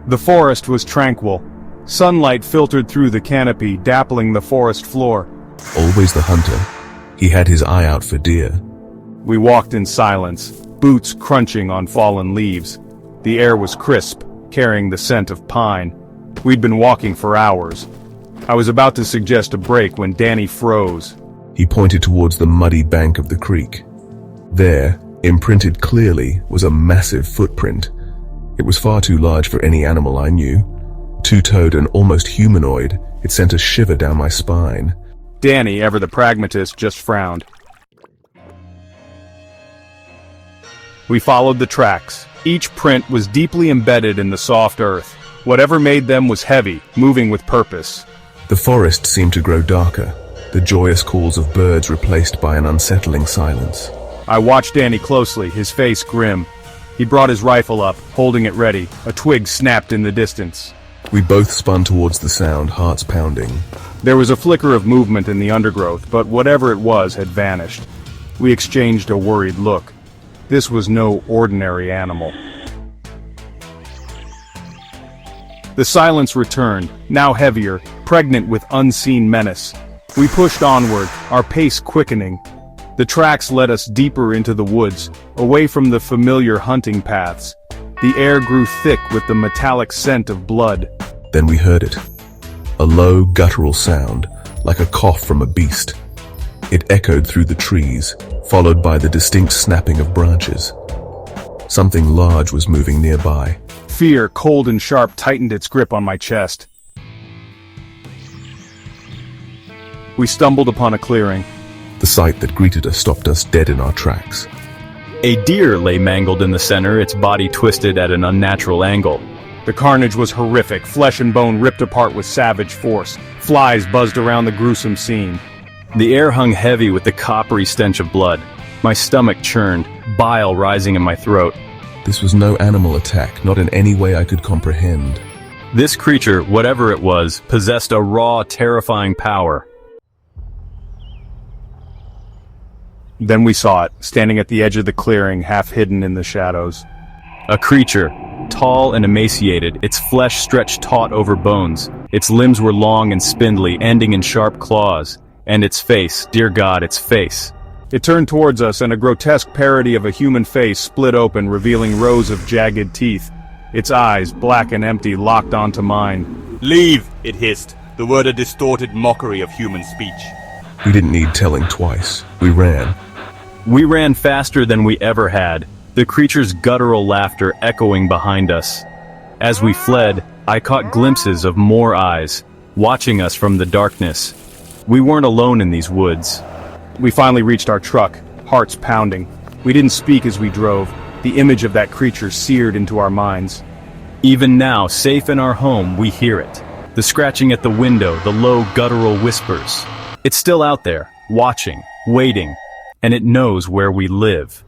The forest was tranquil. Sunlight filtered through the canopy, dappling the forest floor. Always the hunter. He had his eye out for deer. We walked in silence, boots crunching on fallen leaves. The air was crisp, carrying the scent of pine. We'd been walking for hours. I was about to suggest a break when Danny froze. He pointed towards the muddy bank of the creek. There, imprinted clearly, was a massive footprint. It was far too large for any animal I knew. Two-toed and almost humanoid, it sent a shiver down my spine. Danny, ever the pragmatist, just frowned. We followed the tracks. Each print was deeply embedded in the soft earth. Whatever made them was heavy, moving with purpose. The forest seemed to grow darker, the joyous calls of birds replaced by an unsettling silence. I watched Danny closely, his face grim. He brought his rifle up, holding it ready. A twig snapped in the distance. We both spun towards the sound, hearts pounding. There was a flicker of movement in the undergrowth, but whatever it was had vanished. We exchanged a worried look. This was no ordinary animal. The silence returned, now heavier, pregnant with unseen menace. We pushed onward, our pace quickening. The tracks led us deeper into the woods, away from the familiar hunting paths. The air grew thick with the metallic scent of blood. Then we heard it. A low, guttural sound, like a cough from a beast. It echoed through the trees, followed by the distinct snapping of branches. Something large was moving nearby. Fear, cold and sharp, tightened its grip on my chest. We stumbled upon a clearing. The sight that greeted us stopped us dead in our tracks. A deer lay mangled in the center, its body twisted at an unnatural angle. The carnage was horrific, flesh and bone ripped apart with savage force. Flies buzzed around the gruesome scene. The air hung heavy with the coppery stench of blood. My stomach churned, bile rising in my throat. This was no animal attack, not in any way I could comprehend. This creature, whatever it was, possessed a raw, terrifying power. Then we saw it, standing at the edge of the clearing, half hidden in the shadows. A creature, tall and emaciated, its flesh stretched taut over bones. Its limbs were long and spindly, ending in sharp claws. And its face, dear God, its face. It turned towards us, and a grotesque parody of a human face split open, revealing rows of jagged teeth. Its eyes, black and empty, locked onto mine. "Leave," it hissed, the word a distorted mockery of human speech. We didn't need telling twice. We ran. We ran faster than we ever had, the creature's guttural laughter echoing behind us. As we fled, I caught glimpses of more eyes, watching us from the darkness. We weren't alone in these woods. We finally reached our truck, hearts pounding. We didn't speak as we drove. The image of that creature seared into our minds. Even now, safe in our home, we hear it. The scratching at the window, the low guttural whispers. It's still out there, watching, waiting, and it knows where we live.